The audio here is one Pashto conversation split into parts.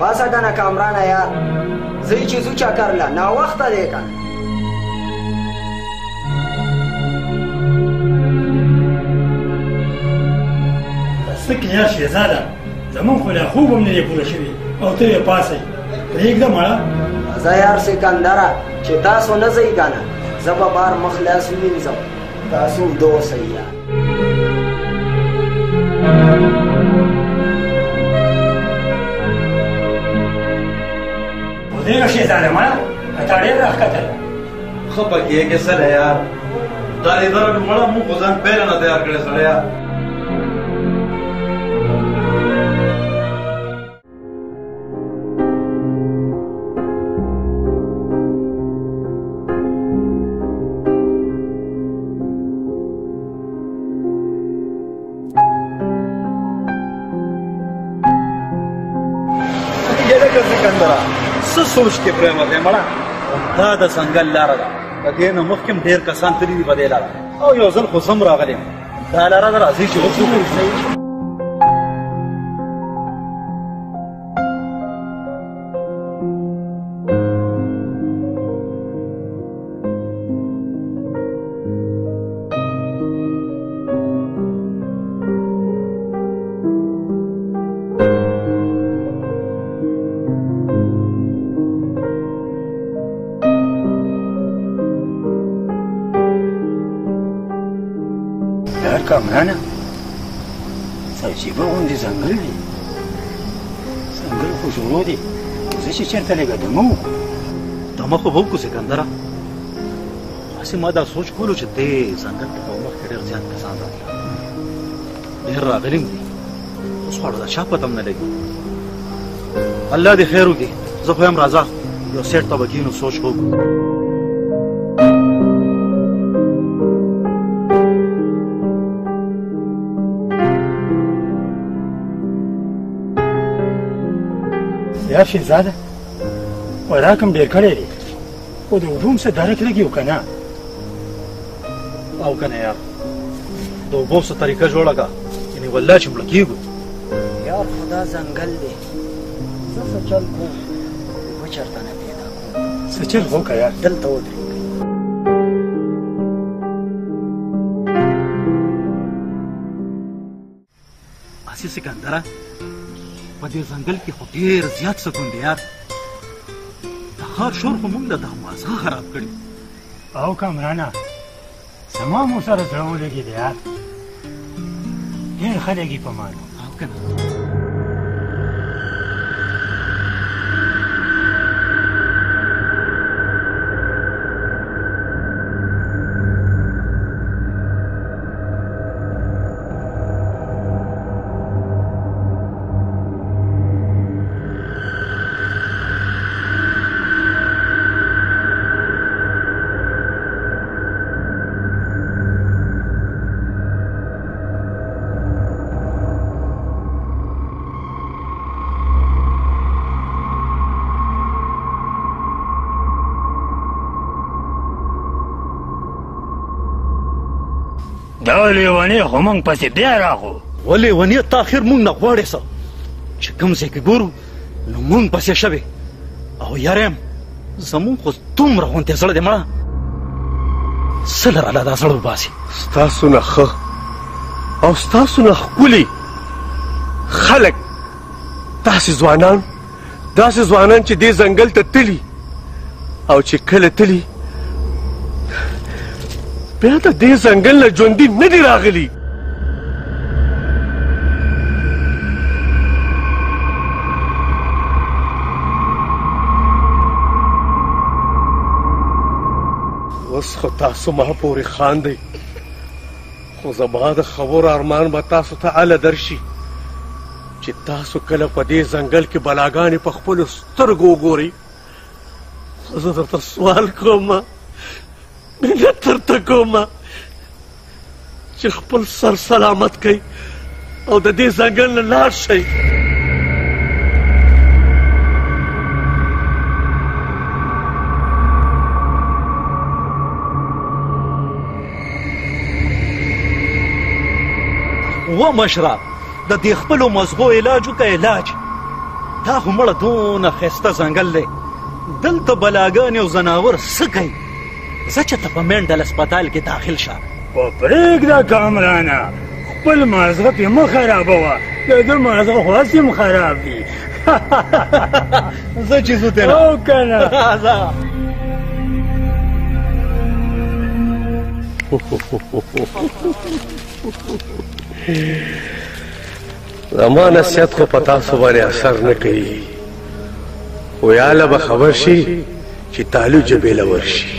باسه کنه کامرانه یار زی چې زو چکر لا نا وخت دی کنه سکه یا شهزاده زمون خو له خوب هم نه پوره شوی او ته پاسه پرېږده مړه زه یار سکندره چې تاسو نه ځئ کنه زه به بار مخلص وینځم تاسو دوسه یا دیگه شهزاده مړه کته ډېر راښکته ښه پکېږې سړی یار دا اداره مړه موږ خو ځان پیله نه تیار کړی سړی څه سوچ کې پرېمه دی مړه دا د ځنګل لاره ده د دې نه مخکې هم ډېر کسان تللي دي په دې لاره او یو ځل خو زه هم راغلی یم دا لاره ده راځئ چې وڅکو کامرانه عجیبه غوندې ځنګل دی ځنګل خو شروع دی زه چې چېرته لږه دمه وکړو دمه خو به وکړو سکندره هسې ما دا سوچ کولو چې دې ځنګل ته په مخکې ډېر زیات کسان راتلل ډېر راغلي هم دي اوس خو د چا پته هم نه لګي الله دې خیر وکړي زه خو یم راځه یو سیټ ته به کښېنو سوچ به وکړو یار شهزاده خوراک هم ډېر کړی دی خو د اوبو هم څه درک لګي و که نه او که نه یار د اوبو څه طریقه جوړه کړه یعنې والله چې مړه کېږو یار خو دا ځنګل دی زه څه چل کوم اوبه چېرته نه پیدا کوم څه چل خو وکړه یار دلته ودرېږئ هسې سکندره په دې ځنګل کې خو ډېر زیات سکون دی یار د ښار شور خو موږ له دا مازغه خراب کړي او کامرانه زما مو سره زړه ولګېد یار ډېر ښه لګي په ما او که نه دا لیونی خو موږ پسې بیا راغو ولې لیونی ته اخر موږ نه غواړې څه چې کوم ځای کې ګورو نو موږ پسې شوې او یاریم زموږ خو دومره غوندې زړه دی مړه څه لراله دا زړه وباسي ستاسو نه ښه او ستاسو نه ښکلي خلک داسې ځوانان چې دې ځنګل ته تلي او چې کله تلي بیا د دې ځنګل نه ژوندي نه دي راغلي اوس خو تاسو ما پورې خاندئ، خو زما د خبرو ارمان به تاسو ته هله درشي چې تاسو کله په دې ځنګل کې بلاګانې په خپلو سترګو وګورئ. خو زه درته سوال کوم، منت درته کوم چې خپل سر سلامت کئ او د دې ځنګل نه لاړ شئ. و مشره د دې خپلو مزغو علاج وکه علاج. دا خو مړه دونه ښایسته ځنګل دی، دلته بلاګانې او ځناور څه کوي؟ ځه چې ته په منډل هسپتال کې داخل شه. خو پرېږده کامرانه، خپل مازغه پې مه خرابوه، د ده مازغه خو هسې هم خراب دي. زه چې زو تېره او که نه زما نصیحت خو په تاسو باندې اثر نه کوي، خو یاله به خبر شي چې تالو جبې له ورشي.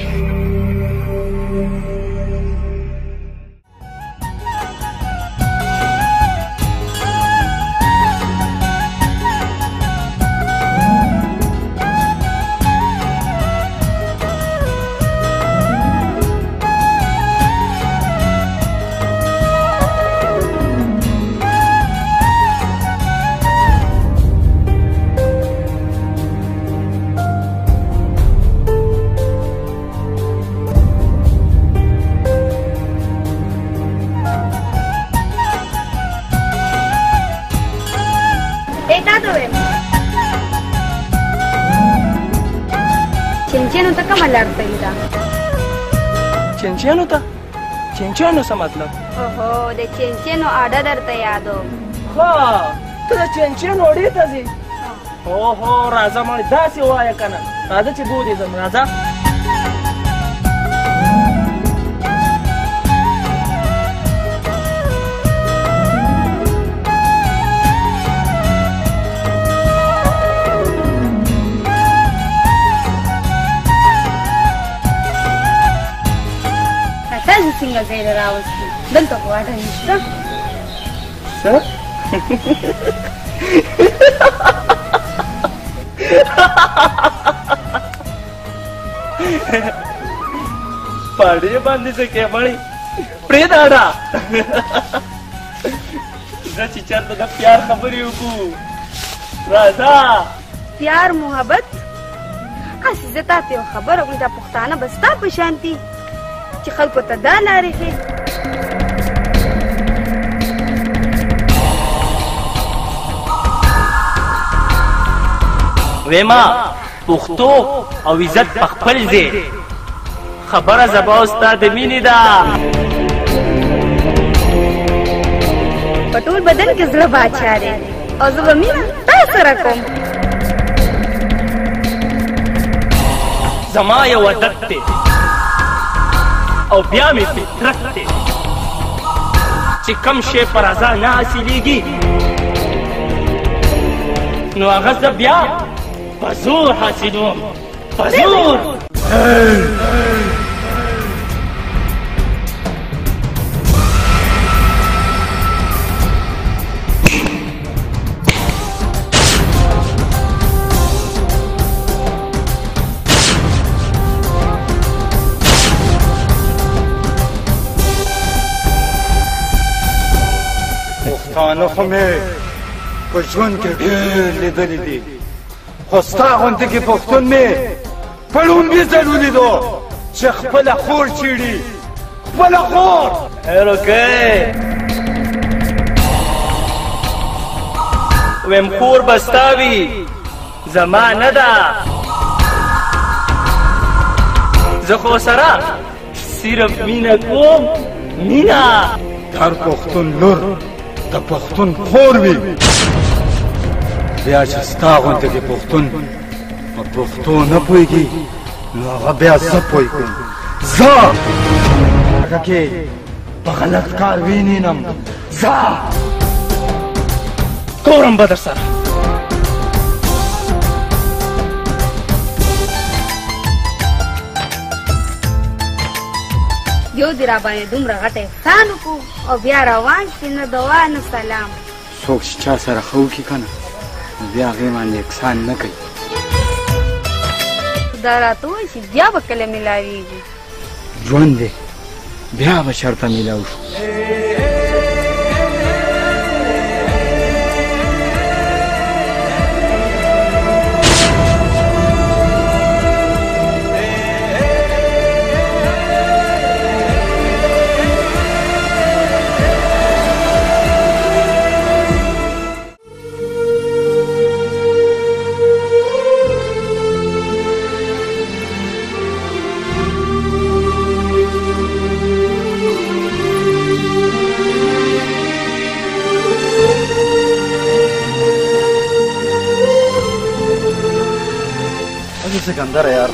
چنچنو ته کومه لار صحیح ده؟ چنچنو ته؟ چنچنو څه مطلب؟ اوهو د چنچنو اډه درته یادو. ها ته د چنچنو اډې ته ځې؟ اوهو راځه مړې داسې ووایه که نه، راځه چې بودې ځم، راځه. تاسو څنګه ځای له راوستي؟ دلته خو اډه نشته. څه؟ په اډې باندې څه کې مړې پرېږده اډه. زه چې چېرته د پیار خبرې وکړو، راځه. پیار محبت؟ هسې زه تا ته یو خبره وکړم، دا پښتانه به ستا په شان دي چې خلکو ته دا لارې ښې. ویما پښتو او عزت په خپل ځای، خبره زبا ستا د مینې ده. په ټول بدن کې زړه باچا دی او زه به مینه تا سره کوم. زما یو عادت دی او بیا مې فطرت دی چې کم شی په رضا نه حاصلېږي نو هغه زه بیا په زور حاصلوم، په زور. پښتانه خو مې په ژوند کې ډېر لیدلي دي، خو ستا غوندې کې پښتون مې په لومړي ځل ولیدو چې خپله خور چیړي، خپله خور. هیروکۍ ویم خور به ستا وي، زما نه ده. زه خو سره صرف مینه کوم، مینه. هر پښتون لور د پښتون خور وي، بیا چې ستا غوندې کې پښتون په پښتو نه پوهېږي نو هغه بیا زه پوه کوم. زه هغه کې په غلط کار وینم، زه ګورم به در سره. یو دې راباندې دومره غټه احسان وکړو او بیا روان شي، نه دعا نه سلام. څوک چې چا سره ښه وکړي که نه نو بیا هغې باندې احسان نه کوي. دا راته وایي چې بیا به کله میلاویږي. ژوند دی بیا به چېرته میلاو شو. سکندر یار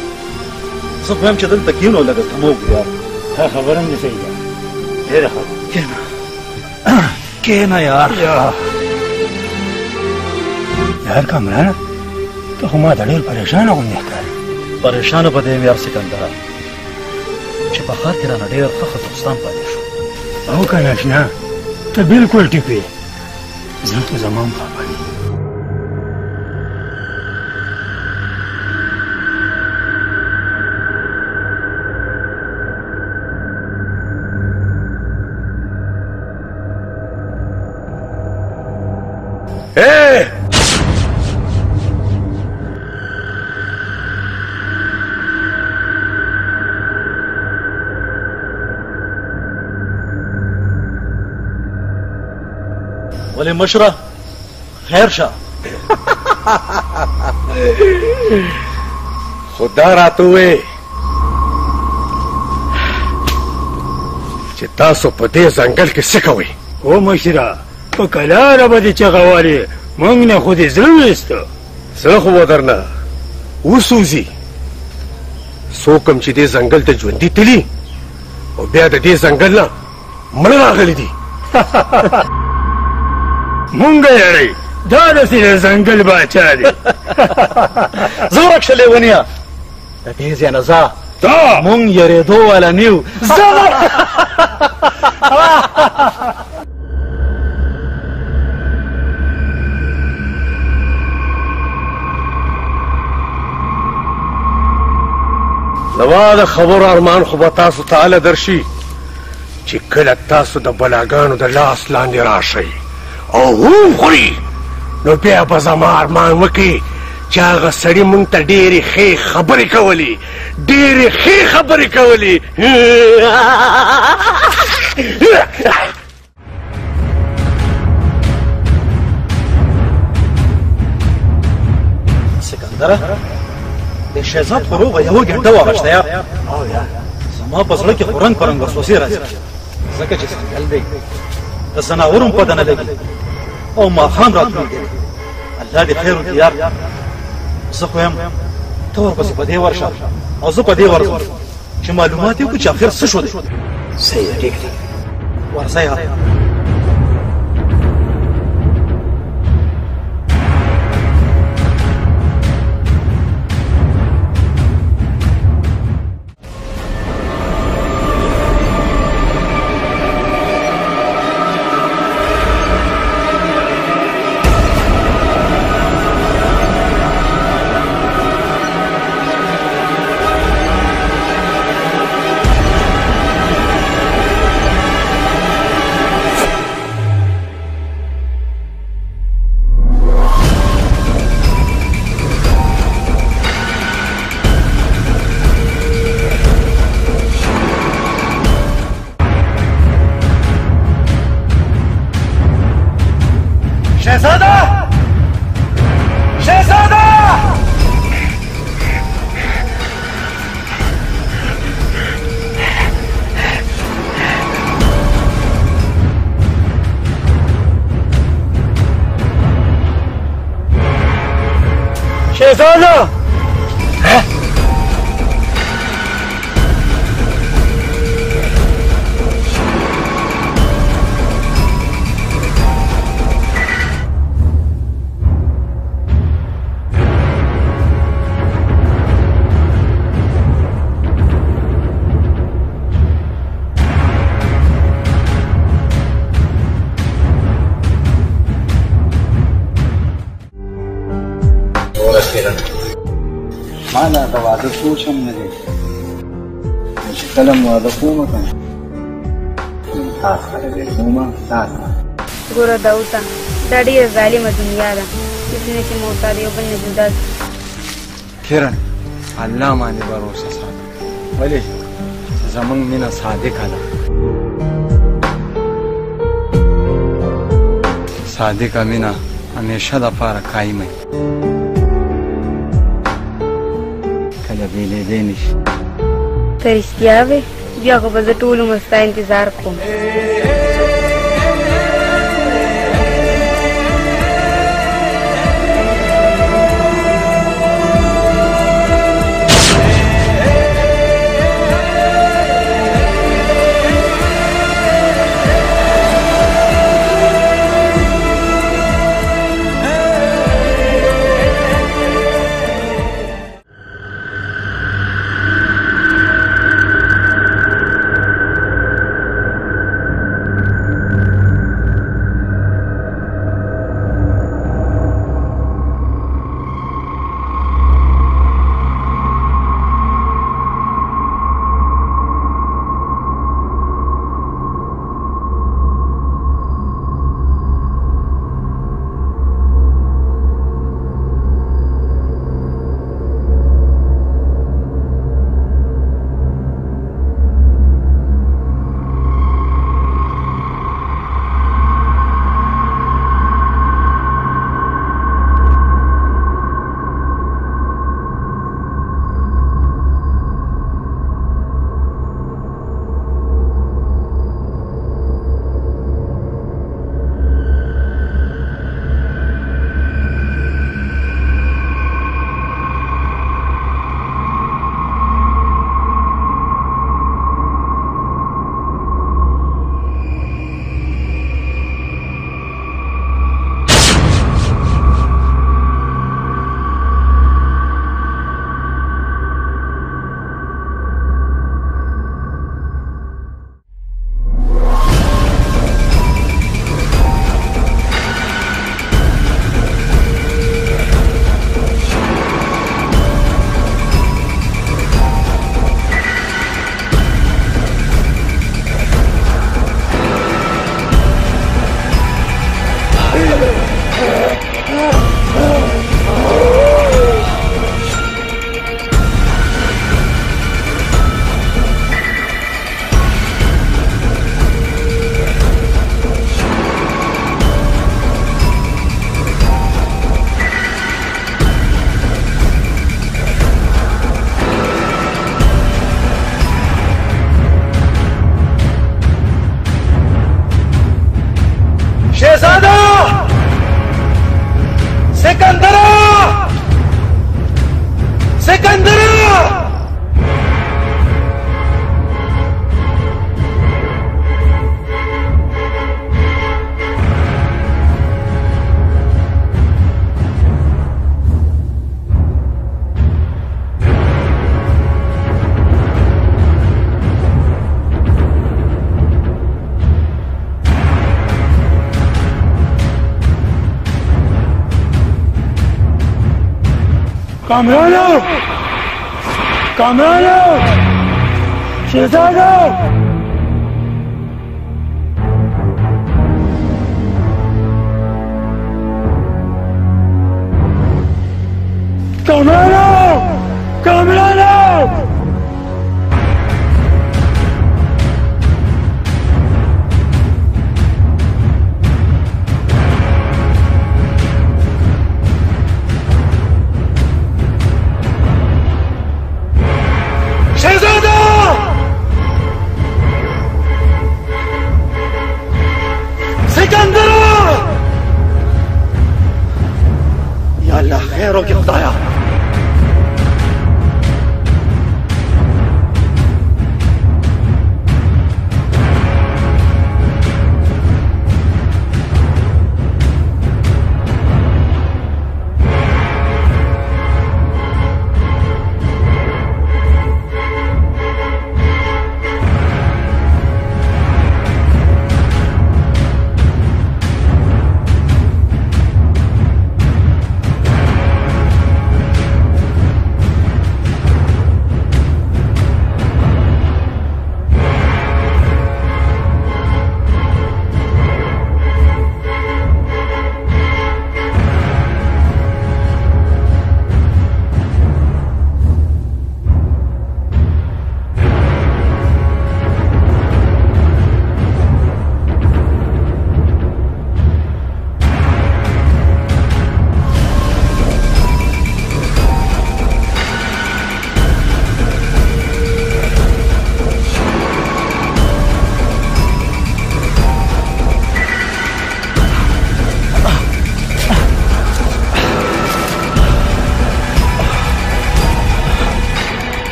زه خو یم چې دلته کښېنو لږ تموږ یار. ښه خبره هم دې صحیح ده. ډېره ښه. کښېنه یار. یار کامرانه ته خو ما ته ډېر پریشانه غوندې ښکارې. پریشانه به دې یم یار سکندره چې په ښار کې رانه ډېر ښه ښه دوستان پاتې شو. او که نه اشنا ته بلکل ټیپ یې. زړه خو زما هم خفه دي. ولې مشره خیر شه. خدا راته ووایې چې تاسو په دې ځنګل کې څه کوئ؟ او مشره په کلاره به دې چغه والې، موږ نه خو دې زړه ویسته. زړه خو به درنه وسوځي. څوک هم چې دې ځنګل ته ژوندي تلي او بیا د دې ځنګل نه مړه راغلي دي. مونږ یړئ دا داسې د ځنګل باچا دی. زه ورک شه لیونیه د دې ځای نه ځه. مونږ یېرېدو والا نه یو. زما د خبرو ارمان خو به تاسو ته هله درشي چې کله تاسو د بلاګانو د لاس لاندې راشئ او وخوري نو بیا به زما ارمان وکړي چې هغه سړي مونږ ته ډېرې ښې خبرې کولې، ډېرې ښې خبرې کولې. سکندره د شهزاد خو روغه یوه ګنټه واغشته یا زما په زړه کې خو رنګ په رنګ وسوسې راځي ځکه چې ځنګل دی د ځناورو هم پته نه لګي او ماښام راتلونکی دی. الله دې خیر وکړي یار. زه خو یم ته ورپسې په دې ورشه او زه په دې ورځم چې معلومات یې وکړو چې اخر څه شو دی. صحیح ټیک دی. ورځه یار. شهزاده د واده سوچ هم نه دی چې کله م واده کومه که نه تا سره دی کومه تا سره ګوره داوطه دا ډېره ظالمه دنیا ده هېڅ نه شي موته د یو بل نه جدا کرن الله باندې باروسه ساته ولې زمونږ مینه صادقه ده صادقه مینه همیشه دپاره قایمه وي کله بېلېدی نه شي ته رښتیا وې بیا خو به زه ټول عمر ستا انتظار کوم کامرانو کامرانو شهزادو کامرانو کامرانو خيرك يا خدايا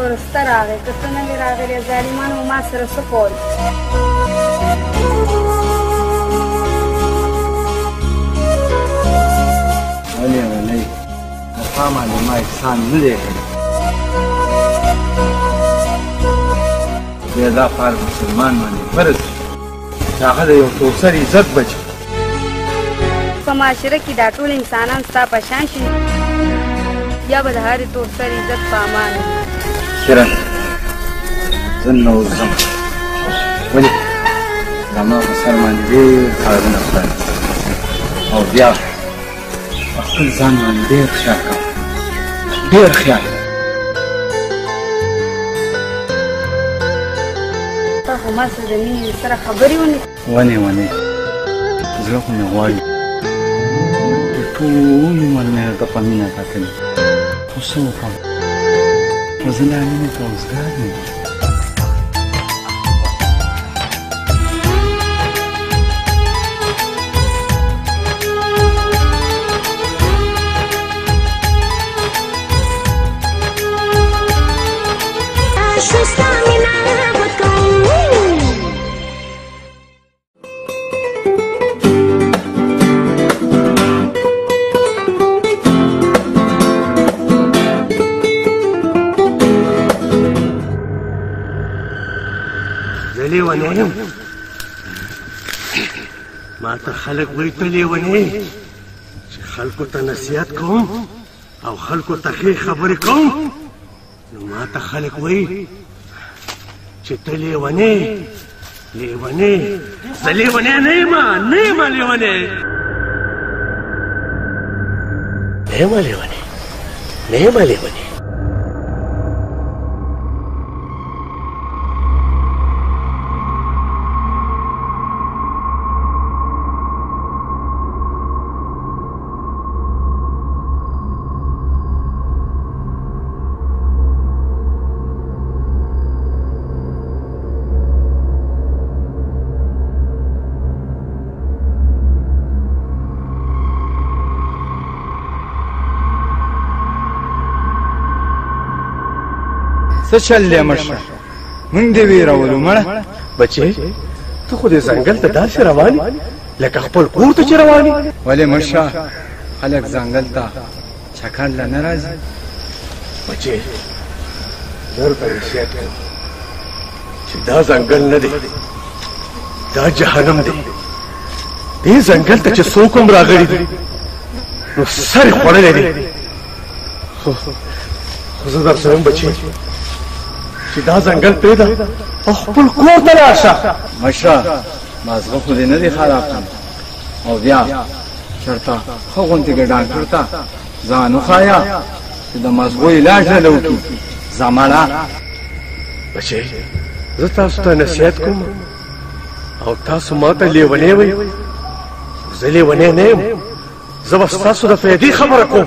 ورسته راغی که ته نه وې راغلی ظالمانو ما سره څه کول ولې ولې پخوا باندې ما احسان نه دی کړی بیا دا کار مسلمان باندې فرض چې هغه د یو توسر عزت بچي په معاشره کې دا ټول انسانان ستا په شان شي بیا به د هرې توسر عزت په امان وي شیرن زه نه اوس ځم ولې زما په سر باندې ډېر کارونه خدای او بیا په خپل ځان باندې ډېر خیال کوم ډېر خیال تا خو ما سره د مینې سره خبرې ونې زړه خو مې غواړي ټول عمر مې درته په مینه کتلې خو څه وکړم خو زه لا مینې ته اوزګار یم لیونی یم ما ته خلک وایي ته لیونی چې خلکو ته نصیحت کوم او خلکو ته ښې خبرې کوم نو ما ته خلک وایي چې ته لیونی زه لیونی نه یم لیونی څه چل دی مشره موږ دې ویرولو مړه بچې ته خو دې ځنګل ته داسې روان یې لکه خپل کور ته چې روان یې ولې مشره خلک ځنګل ته چکر له نه راځي بچې زه درته نصیحت کوم چې دا ځنګل نه دی دا جهنم دی دې ځنګل ته چې څوک هم راغلي دي نو سر یې خوړلی دی خو زه درته وایم بچې چې دا ځنګل پرېږده او خپل کور ته لاړ شه مشره مازغه خو دې نه دی خراب کړم او بیا چېرته ښه غوندې کې ډاکټر ته ځان وښایه چې د مازغو علاج نه وکړي زمړه بچې زه تاسو ته نصیحت کوم او تاسو ما ته لیونی وئ زه لیونی نه یم زه به ستاسو د فایدې خبره کوم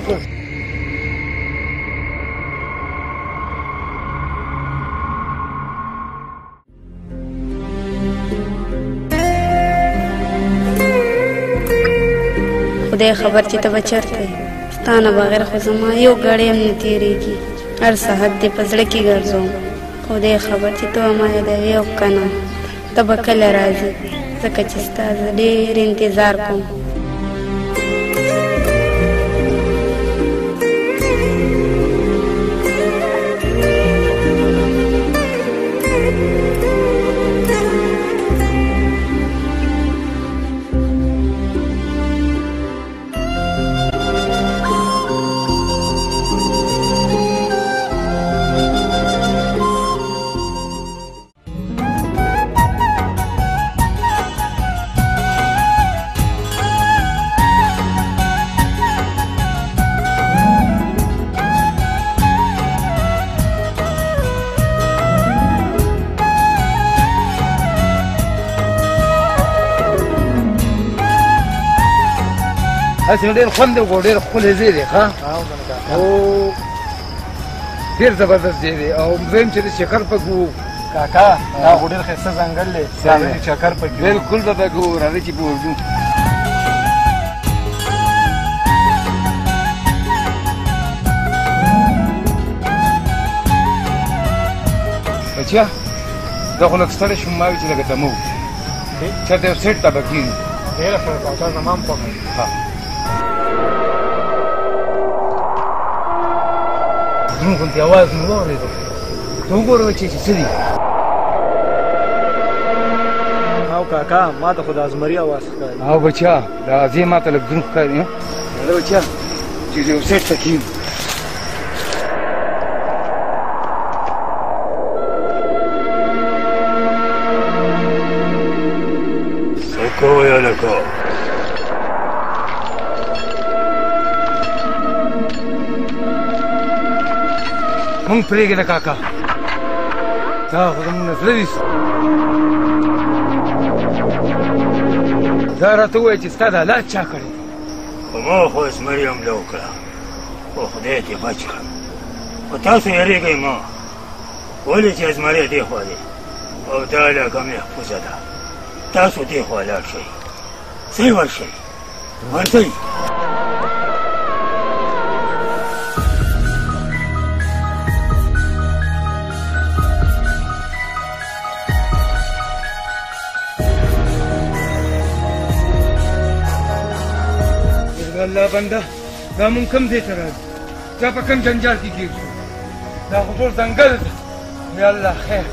خدای خبر چې ته به چېرته یې ستا نه بغیر خو زما یو ګړی هم نه تېرېږي هر ساعت دې په زړه کې ګرځوم خدای خبر چې ته به ما یادوې او که نه ته به کله راځې ځکه چې ستا زه ډېر انتظار کوم هسې ډېر خوند دی خو ډېر ښکلی ځای دی ښه او ډېر زبردست ځای دی او دویم چې د چکر پکې وو کاکا دا خو ډېر ښایسته ځنګل دی راځئ چکر پکې بلکل به پکې وو راځئ چې پکې وځو بچیا دا خو لږ ستړی شوم ما وی چې لږ دمه وکړو چېرته یو سیټ ته به کښېنو ډېره ښه کاکا زما هم خوښه زموږ غوندې اواز مې واورېدو ته وګوره بچې چې څه دي او کاکا ما ته خو د ازمري اواز ښکاري او بچیا دا ازې ما ته لږ دروند ښکاري دا بچیا چې یو سیټ ته کښېنو څه کوئ هلکه مونږ پرېږده کاکا دا خو زمونږ نه زړه نیسي دا راته ووایه چې ستا دا حالات چا کړی خو ما خو زمري حمله وکړه خو خدای دې بچ کړم خو تاسو یېرېږئ مه ولې چې زمري دې خوا دی او دا علاقه محفوظه ده تاسو دې خوا لاړ شئ ځئ ورشئ ورځئ الله بنده دا مونږ کوم ځای ته راځو دا په کوم جنجال کې کېږو دا خو ټول ځنګل ده یا الله خیر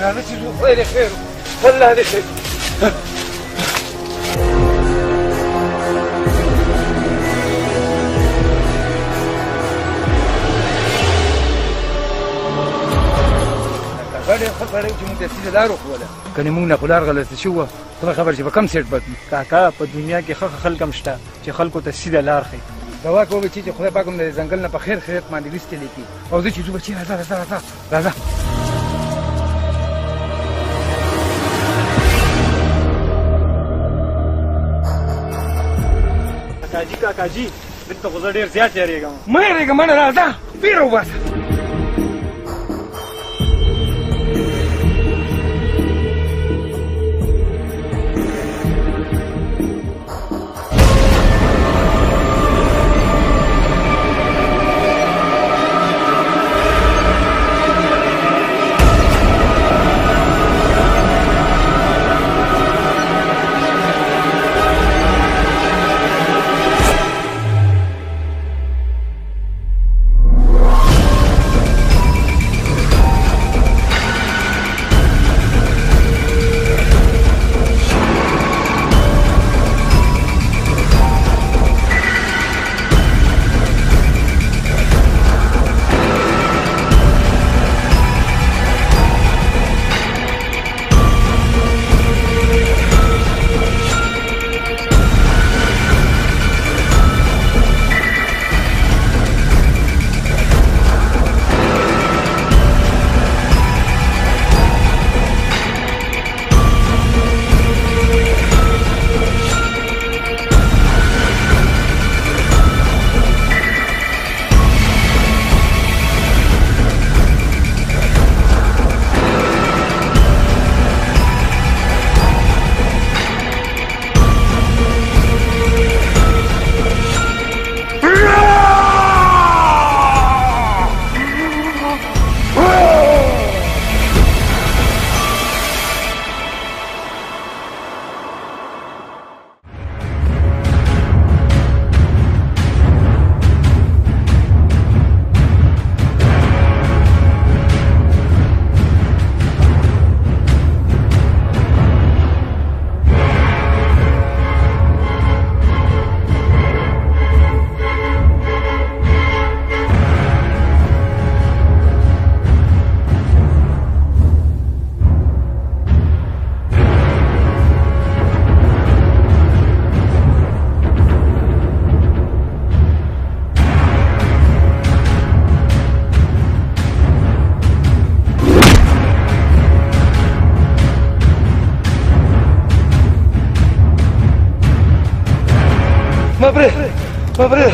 راځه چې زه خدای دې خیر الله دې خیر ډېر ښه سړی چې مونږ ته سیده لار وښوله کنې مونږ نه خو لار غلطه شوې وه ته خبر چې په کوم سیټ بدلو کاکا په دنیا کې ښه خلک هم شته چې خلکو ته سیده لار ښیي دوا کوو بچي چې خدای پاک هم د ځنګل نه په خیر خیریت باندې ویستلی کړي او زه چې ځو بچي راځه راځه راځه راځه کاکاجي دلته خو زه ډېر زیات یېرېږم مه یېرېږه منه راځه ویره وباسه Pobre.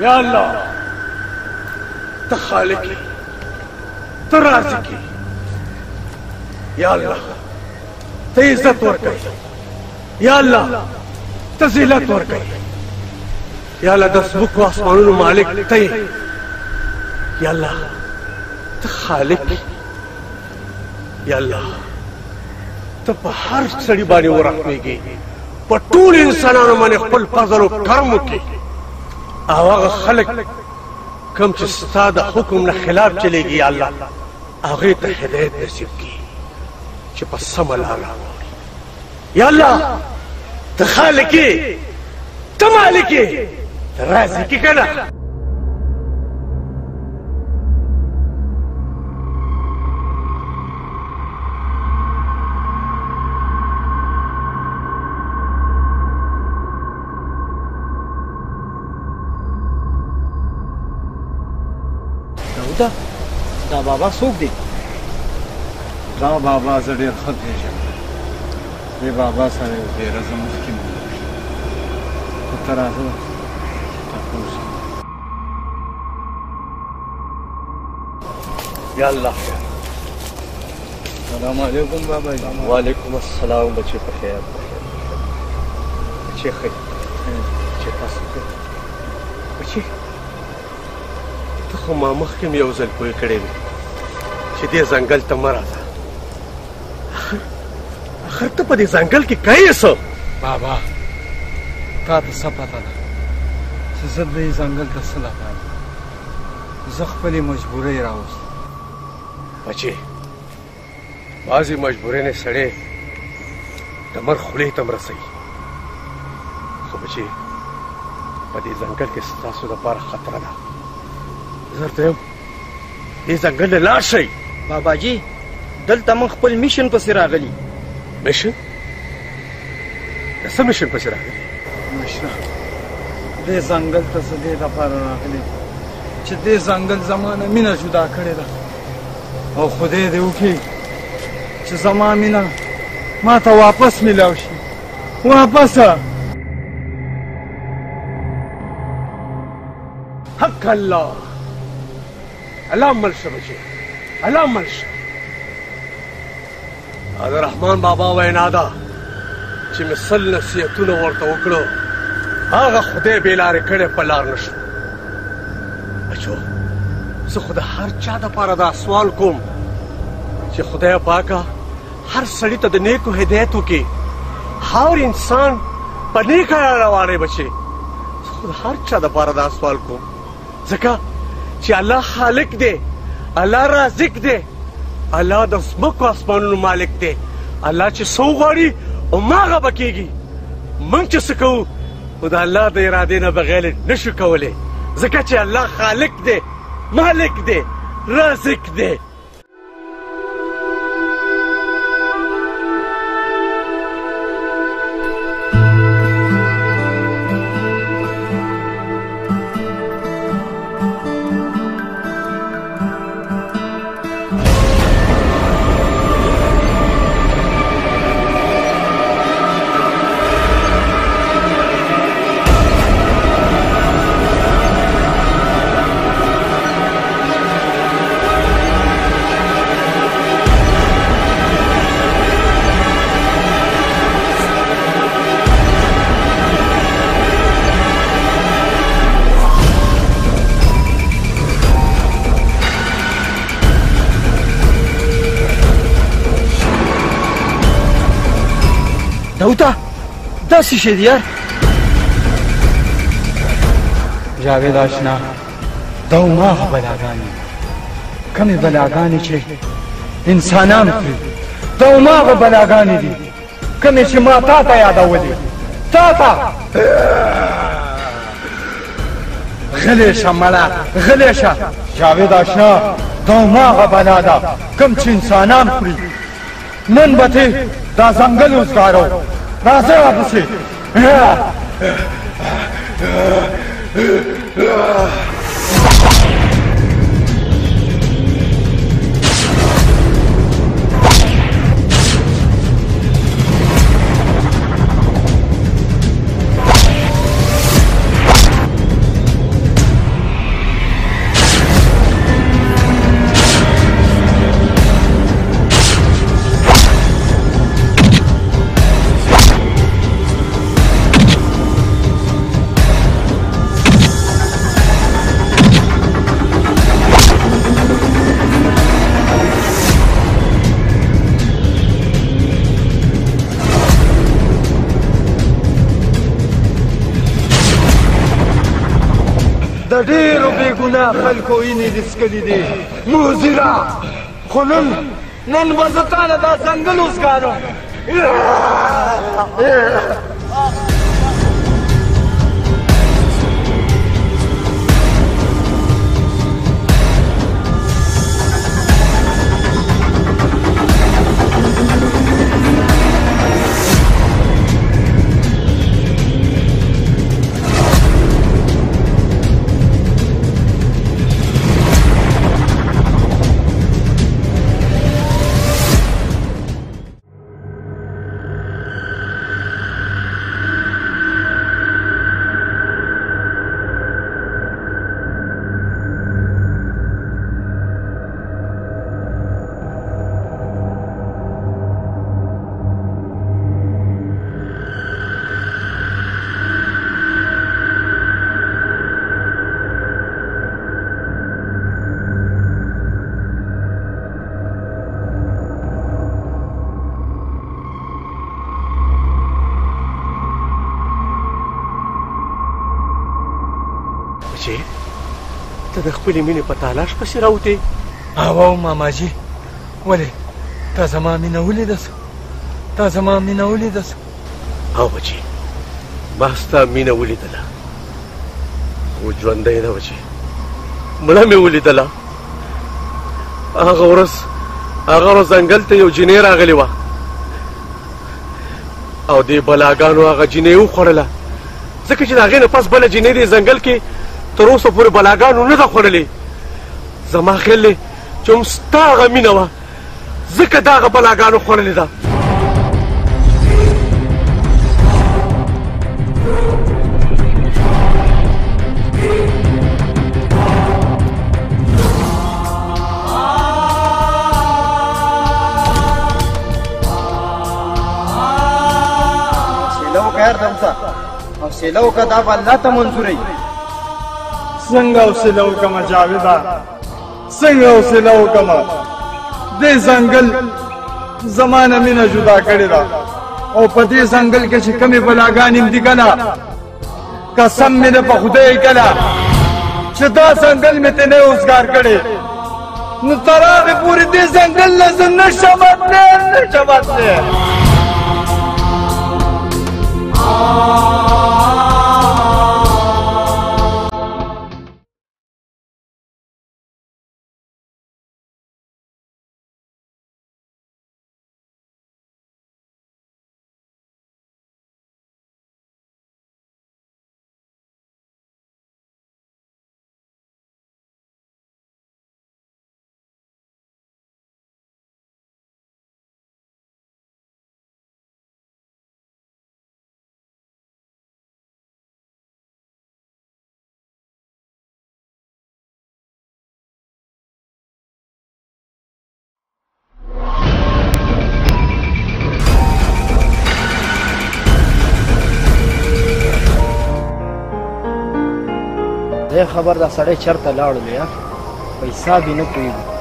یا الله ته خالق ته رازق یا الله ته عزت ورکړې یا الله ته ذلت ورکړې یا الله د سبکو اسمانونو مالک ته یا الله ته خالق یا الله ته په هر سړي باندې ورحمېږي په ټول انسانانو باندې خپل فضل او کرم وکړي او هغه خلک کوم چې ستا د حکم نه خلاف چلیږي یا الله هغې ته هدایت نصیب کړي چې په سمه لاره راوړي یا الله ته خالق یې ته مالک یې ته رازق یې که نه دا بابا څوک دی؟ دا بابا زه ډېر ښه پېژنم. دې بابا سره یو ډېره زه مخکې موندلی شم، خو ته راځه تپوس یا الله. سلام علیکم بابا. وعلیکم السلام. بچې په خیر بچې ښه بچې تاسو ښه بچې ته خو ما مخکې م یو ځل پوه کړی وې چې دې ځنګل ته مه راځه. اخر ته په دې ځنګل کې کوې څه؟ بابا تا ته څه پته ده چې زه دې ځنګل ته څه لپاره زه خپلې مجبورۍ راوستم. بچې بعضې مجبورۍ سړی د مرګ خولې ته م رسوي، خو بچې په دې ځنګل کې ستاسو دپاره خطره ده. زه درته یم دې ځنګل نه لاړ شئ. باباجي دلته موږ خپل میشن پسې راغلي. میشن؟ د څه میشن پسې راغلي؟ مشره دې ځنګل ته زه دې دپاره راغلی چې دې ځنګل زما نه مینه جدا کړې ده او خدای دې وکړي چې زما مینه ما ته واپس میلاو شي. واپسه حق الله. الله مل شه بچې، الله مل شه. د رحمان بابا وینا ده چې مې سل نصیحتونه ورته وکړو، هغه خدای بې لارې کړی په لار نه شو. بچو زه خو د هر چا دپاره دا سوال کوم چې خدای پاکه هر سړي ته د نیکو هدایت وکړي هر انسان په نیکه روانې بچې زه خو د هر چا دپاره دا سوال کوم ځکه چې الله خالق دی الله رازق دی الله د ځمکو اسمانونو مالک دی الله چې څه وغواړي هماغه به کېږي موږ چې څه کوو نو د الله د ارادې نه بغیر نشو کولی ځکه چې الله خالق دی مالک دی رازق دی داوتا دا څه شی دی یار جاوید آشنا دا هماغه بلاګانې کومې بلاګانې چې انسانان کړي دا هماغه بلاګانې دي کومې چې ما تا ته یادولې تا ته غلی شه مړه غلی شه جاوید آشنا دا هماغه بلا ده کوم چې انسانان کړي نن به ته دا ځنګل وزګارو راځه راپسې د ډېرو بېګناه خلکو وینې دې څکلي دي موزیره خو نن به زه تا له دا ځنګل وزګارم ته د خپلې مینې په تالاش پسې راوتې او ماماجي ولې تا زما مینه ولیده څه تا زما مینه ولیده څه او بچې ما ستا مینه ولیدله خو ژوندی ده بچې مړه مې ولیدله هغه ورځ ځنګل ته یو جینۍ راغلې وه او دې بلاګانو هغه جینۍ وخوړله ځکه چې د هغې نه پس بله جینۍ دې ځنګل کې تر اوسه پورې بلاګانو نه ده خوړلې زما خیال دی چې هم ستا هغه مینه وه ځکه دا هغه بلاګانو خوړلې ده سیله وکړه یار دمسه او سیله وکړه دا به الله ته منظوروي څنګه حوصله وکړمه جاویده څنګه حوصله وکړمه دې ځنګل زما نه مینه جدا کړې ده او په دې ځنګل کې چې کومې بلاګانې م دي که نه قسم مې ده په خدای که نه چې دا ځنګل مې ته نه اوزګار کړې نو تر هغې پورې دې ځنګل نه زه نشم تللی خبر دا سړی چرته لاړو دی په حساب یې نه پوهېږو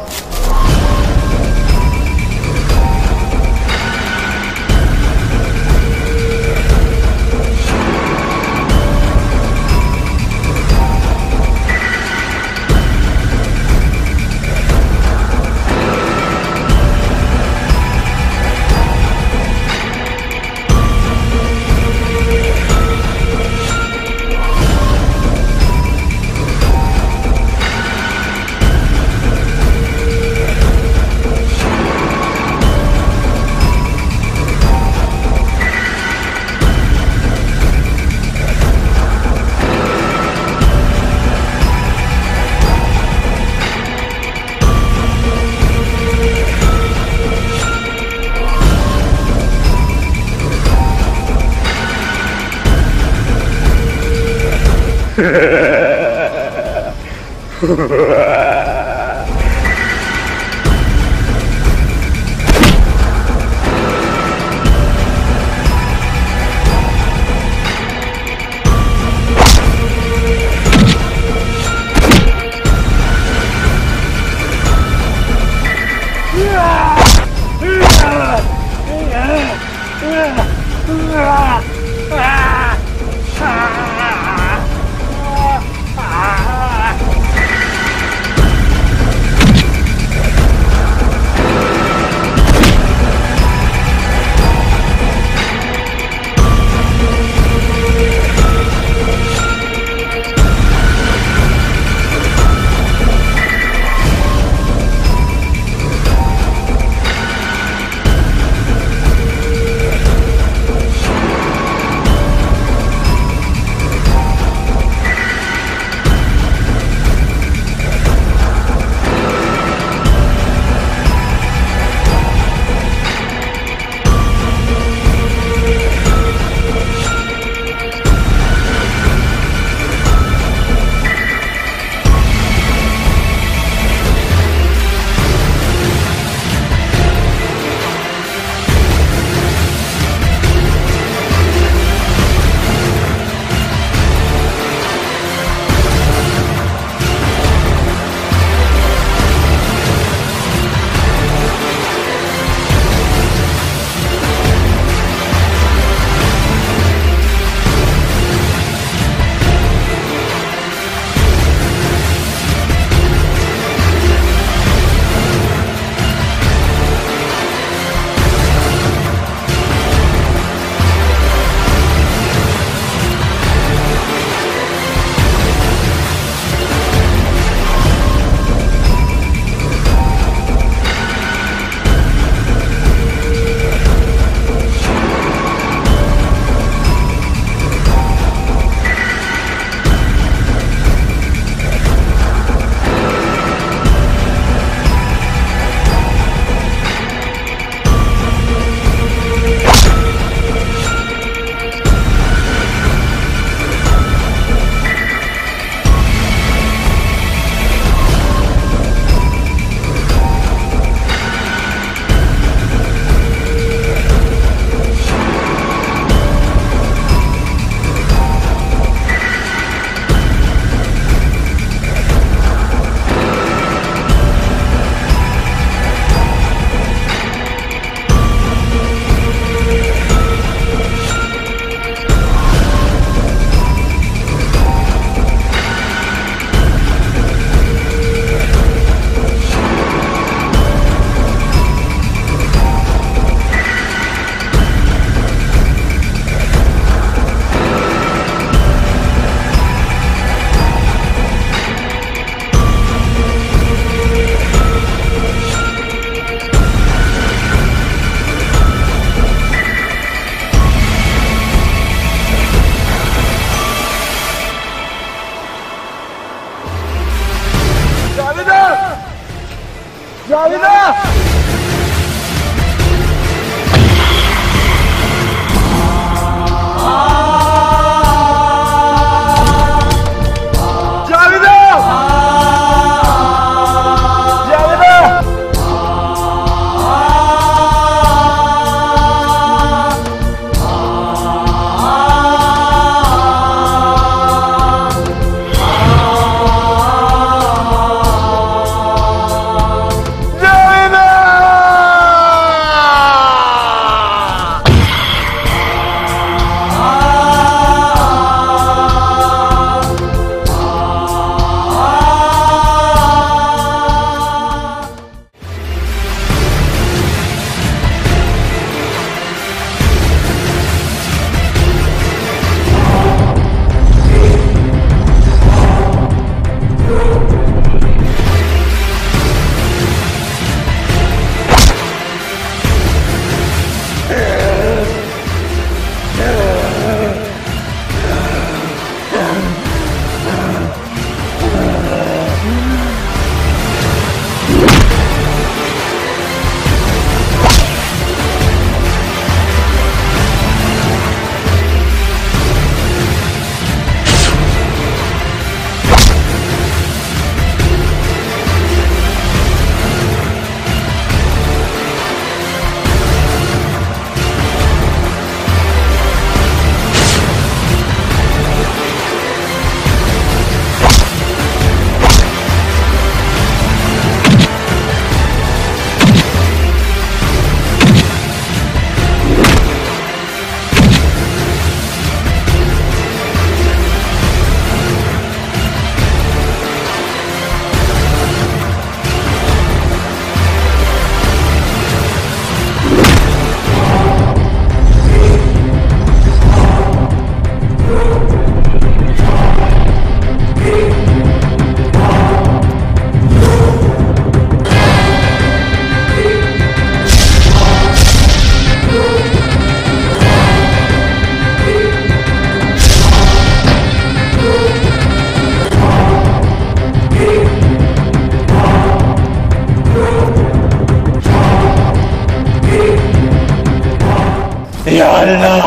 یا الله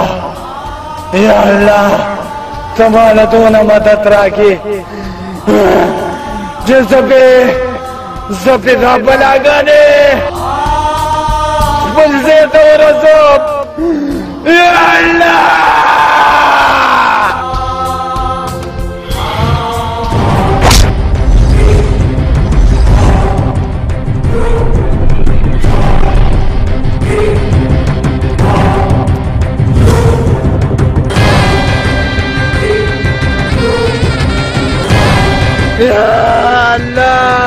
یا الله تمہارا دونوں مدد راکی زبی رب لگانے بلزے دور زب یا اللہ یا اللہ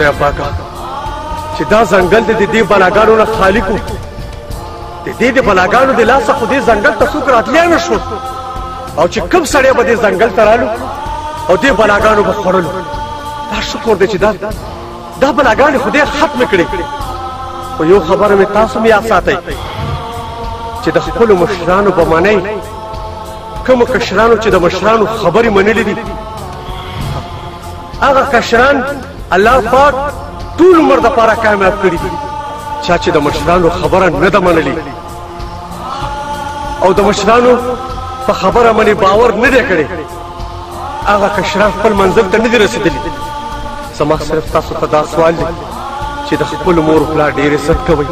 خدای پاکه چې دا ځنګل د دې بلاګانو نه خالی کو د دې بلاګانو د لاسه خو دې ځنګل ته څوک راتلی نه شو او چې کوم سړی به دې ځنګل ته رالو او دې بلاګانو به خوړلو دا شکر دی چې دا بلاګانې خدای ختمې کړې خو یو خبره مې تاسو مې یاد ساتئ چې د خپلو مشرانو به منئ کومو کشرانو چې د مشرانو خبرې منلې دي هغه کشران الله پاک ټول عمر دپاره کامیاب کړي دي چا چې د مشرانو خبره نه ده منلې او د مشرانو په خبره باندې باور نه دی کړی هغه کشران خپل منزل ته نه دي رسېدلي زما صرف تاسو ته دا سوال دی چې د خپلو مور پلار ډېر عزت کوئ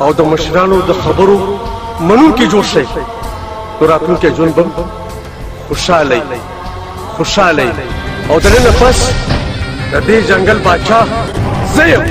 او د مشرانو د خبرو منونکي جوړ شئ نو راتلونکی ژوند به خوشحاله او د نن نه پس د دې ځنګل باچا زه یم